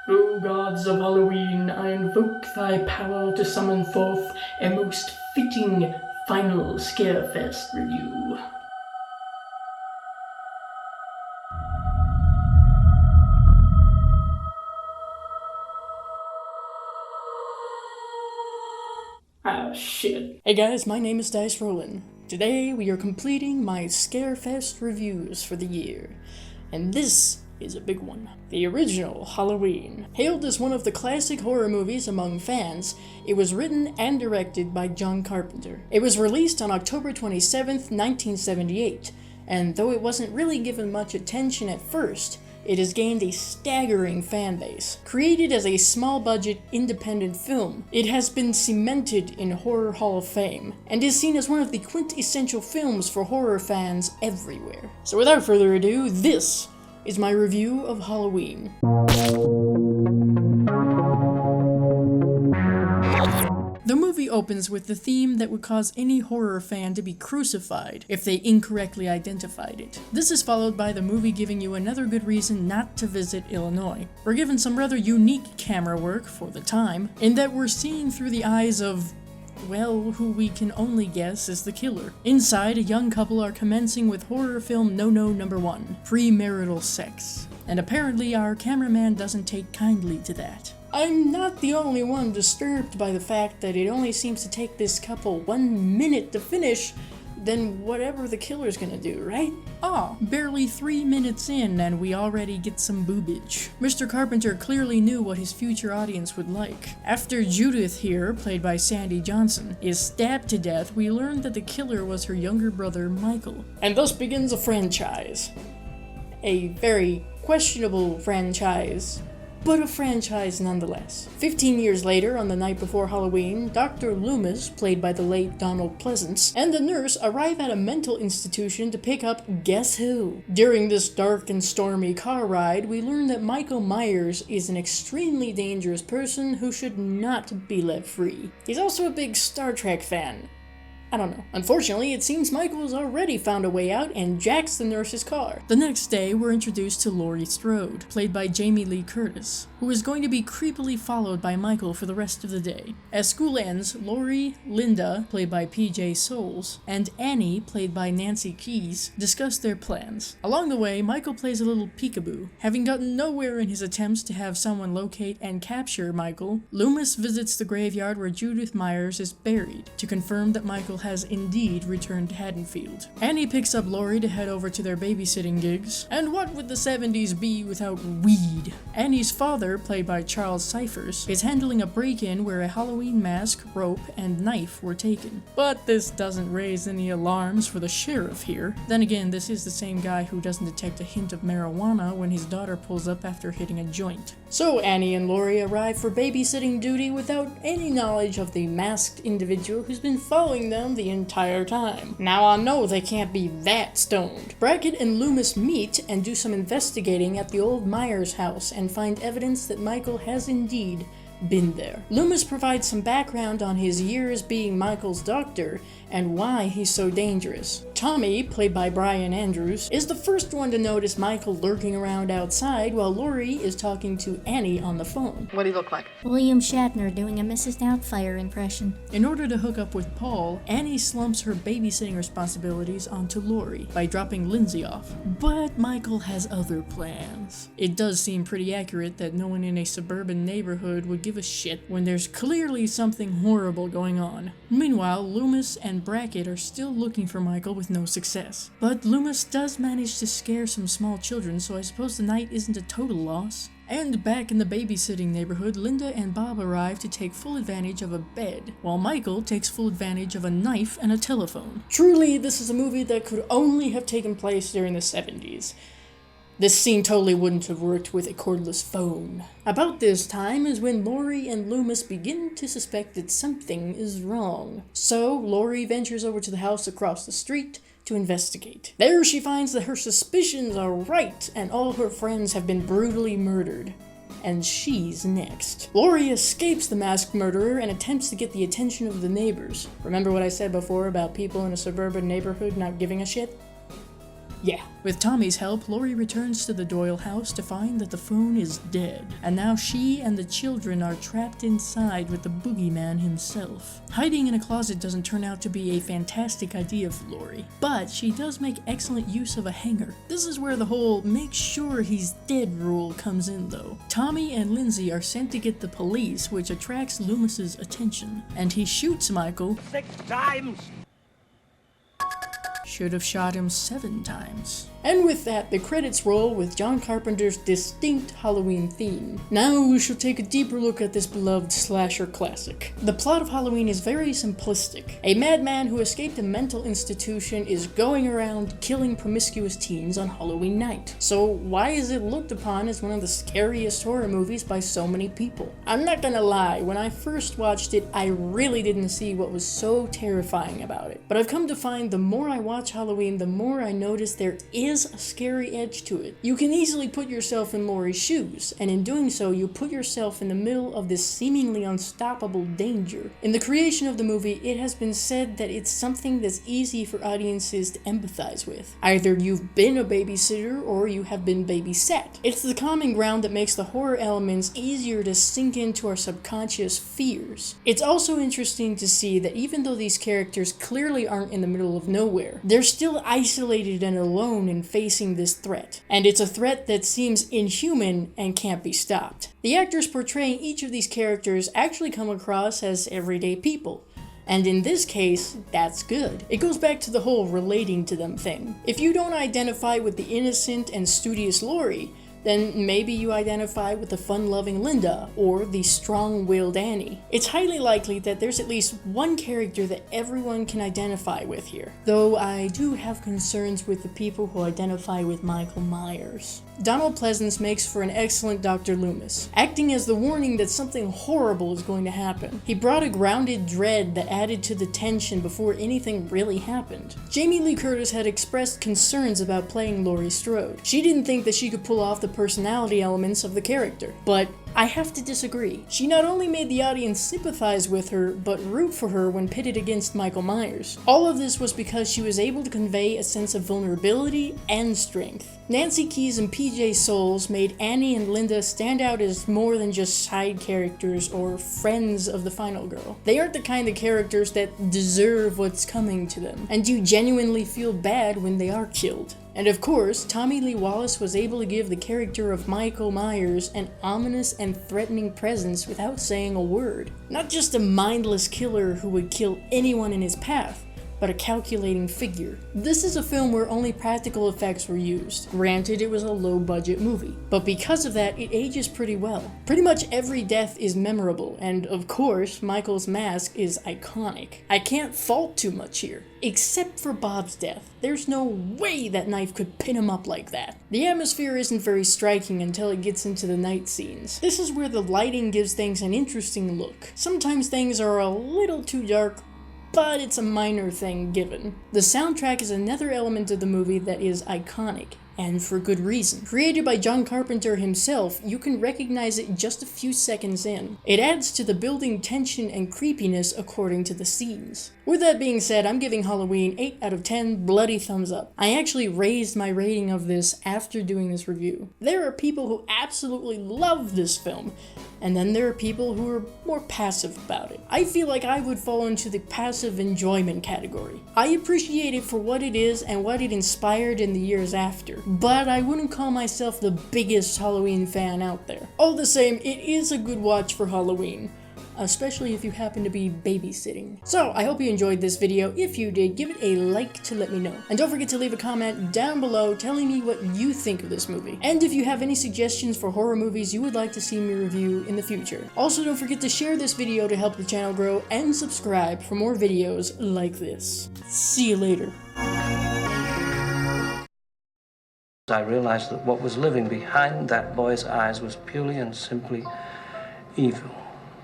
O gods of Halloween, I invoke thy power to summon forth a most fitting final Scarefest review. Ah, shit. Hey guys, my name is Dice Rollin. Today we are completing my Scarefest reviews for the year, and this is a big one. The original Halloween. Hailed as one of the classic horror movies among fans, it was written and directed by John Carpenter. It was released on October 27th, 1978, and though it wasn't really given much attention at first, it has gained a staggering fan base. Created as a small-budget, independent film, it has been cemented in Horror Hall of Fame, and is seen as one of the quintessential films for horror fans everywhere. So without further ado, this is my review of Halloween. The movie opens with the theme that would cause any horror fan to be crucified if they incorrectly identified it. This is followed by the movie giving you another good reason not to visit Illinois. We're given some rather unique camera work for the time, in that we're seeing through the eyes of, well, who we can only guess is the killer. Inside, a young couple are commencing with horror film no-no number 1, premarital sex. And apparently our cameraman doesn't take kindly to that. I'm not the only one disturbed by the fact that it only seems to take this couple 1 minute to finish, then whatever the killer's gonna do, right? Barely 3 minutes in and we already get some boobage. Mr. Carpenter clearly knew what his future audience would like. After Judith here, played by Sandy Johnson, is stabbed to death, we learn that the killer was her younger brother, Michael. And thus begins a franchise. A very questionable franchise, but a franchise nonetheless. 15 years later, on the night before Halloween, Dr. Loomis, played by the late Donald Pleasence, and a nurse arrive at a mental institution to pick up guess who? During this dark and stormy car ride, we learn that Michael Myers is an extremely dangerous person who should not be let free. He's also a big Star Trek fan. I don't know. Unfortunately, it seems Michael has already found a way out and jacks the nurse's car. The next day, we're introduced to Laurie Strode, played by Jamie Lee Curtis, who is going to be creepily followed by Michael for the rest of the day. As school ends, Laurie, Linda, played by PJ Souls, and Annie, played by Nancy Kyes, discuss their plans. Along the way, Michael plays a little peekaboo. Having gotten nowhere in his attempts to have someone locate and capture Michael, Loomis visits the graveyard where Judith Myers is buried to confirm that Michael has indeed returned to Haddonfield. Annie picks up Laurie to head over to their babysitting gigs, and what would the 70s be without weed? Annie's father, played by Charles Cyphers, is handling a break-in where a Halloween mask, rope, and knife were taken. But this doesn't raise any alarms for the sheriff here. Then again, this is the same guy who doesn't detect a hint of marijuana when his daughter pulls up after hitting a joint. So Annie and Laurie arrive for babysitting duty without any knowledge of the masked individual who's been following them the entire time. Now I know they can't be that stoned. Brackett and Loomis meet and do some investigating at the old Myers house and find evidence that Michael has indeed been there. Loomis provides some background on his years being Michael's doctor and why he's so dangerous. Tommy, played by Brian Andrews, is the first one to notice Michael lurking around outside while Laurie is talking to Annie on the phone. What do you look like? William Shatner doing a Mrs. Doubtfire impression. In order to hook up with Paul, Annie slumps her babysitting responsibilities onto Laurie by dropping Lindsay off. But Michael has other plans. It does seem pretty accurate that no one in a suburban neighborhood would give a shit when there's clearly something horrible going on. Meanwhile, Loomis and Brackett are still looking for Michael with no success. But Loomis does manage to scare some small children, so I suppose the night isn't a total loss. And back in the babysitting neighborhood, Linda and Bob arrive to take full advantage of a bed, while Michael takes full advantage of a knife and a telephone. Truly, this is a movie that could only have taken place during the 70s. This scene totally wouldn't have worked with a cordless phone. About this time is when Laurie and Loomis begin to suspect that something is wrong. So, Laurie ventures over to the house across the street to investigate. There she finds that her suspicions are right and all her friends have been brutally murdered. And she's next. Laurie escapes the masked murderer and attempts to get the attention of the neighbors. Remember what I said before about people in a suburban neighborhood not giving a shit? Yeah. With Tommy's help, Laurie returns to the Doyle house to find that the phone is dead, and now she and the children are trapped inside with the boogeyman himself. Hiding in a closet doesn't turn out to be a fantastic idea for Laurie, but she does make excellent use of a hanger. This is where the whole make sure he's dead rule comes in though. Tommy and Lindsay are sent to get the police, which attracts Loomis's attention, and he shoots Michael 6 times. Should have shot him 7 times. And with that, the credits roll with John Carpenter's distinct Halloween theme. Now we shall take a deeper look at this beloved slasher classic. The plot of Halloween is very simplistic. A madman who escaped a mental institution is going around killing promiscuous teens on Halloween night. So why is it looked upon as one of the scariest horror movies by so many people? I'm not gonna lie, when I first watched it, I really didn't see what was so terrifying about it. But I've come to find the more I watch Halloween, the more I notice there is a scary edge to it. You can easily put yourself in Laurie's shoes, and in doing so, you put yourself in the middle of this seemingly unstoppable danger. In the creation of the movie, it has been said that it's something that's easy for audiences to empathize with. Either you've been a babysitter or you have been babysat. It's the common ground that makes the horror elements easier to sink into our subconscious fears. It's also interesting to see that even though these characters clearly aren't in the middle of nowhere, they're still isolated and alone in facing this threat. And it's a threat that seems inhuman and can't be stopped. The actors portraying each of these characters actually come across as everyday people. And in this case, that's good. It goes back to the whole relating to them thing. If you don't identify with the innocent and studious Laurie, then maybe you identify with the fun-loving Linda or the strong-willed Annie. It's highly likely that there's at least one character that everyone can identify with here, though I do have concerns with the people who identify with Michael Myers. Donald Pleasence makes for an excellent Dr. Loomis, acting as the warning that something horrible is going to happen. He brought a grounded dread that added to the tension before anything really happened. Jamie Lee Curtis had expressed concerns about playing Laurie Strode. She didn't think that she could pull off the personality elements of the character, but I have to disagree. She not only made the audience sympathize with her, but root for her when pitted against Michael Myers. All of this was because she was able to convey a sense of vulnerability and strength. Nancy Kyes and PJ Soles made Annie and Linda stand out as more than just side characters or friends of the final girl. They aren't the kind of characters that deserve what's coming to them, and you genuinely feel bad when they are killed. And of course, Tommy Lee Wallace was able to give the character of Michael Myers an ominous and threatening presence without saying a word. Not just a mindless killer who would kill anyone in his path, but a calculating figure. This is a film where only practical effects were used. Granted, it was a low-budget movie, but because of that, it ages pretty well. Pretty much every death is memorable, and of course, Michael's mask is iconic. I can't fault too much here. Except for Bob's death. There's no way that knife could pin him up like that. The atmosphere isn't very striking until it gets into the night scenes. This is where the lighting gives things an interesting look. Sometimes things are a little too dark, but it's a minor thing given. The soundtrack is another element of the movie that is iconic, and for good reason. Created by John Carpenter himself, you can recognize it just a few seconds in. It adds to the building tension and creepiness according to the scenes. With that being said, I'm giving Halloween 8 out of 10 bloody thumbs up. I actually raised my rating of this after doing this review. There are people who absolutely love this film, and then there are people who are more passive about it. I feel like I would fall into the passive enjoyment category. I appreciate it for what it is and what it inspired in the years after, but I wouldn't call myself the biggest Halloween fan out there. All the same, it is a good watch for Halloween, especially if you happen to be babysitting. So, I hope you enjoyed this video. If you did, give it a like to let me know. And don't forget to leave a comment down below telling me what you think of this movie. And if you have any suggestions for horror movies you would like to see me review in the future. Also, don't forget to share this video to help the channel grow and subscribe for more videos like this. See you later. I realized that what was living behind that boy's eyes was purely and simply evil.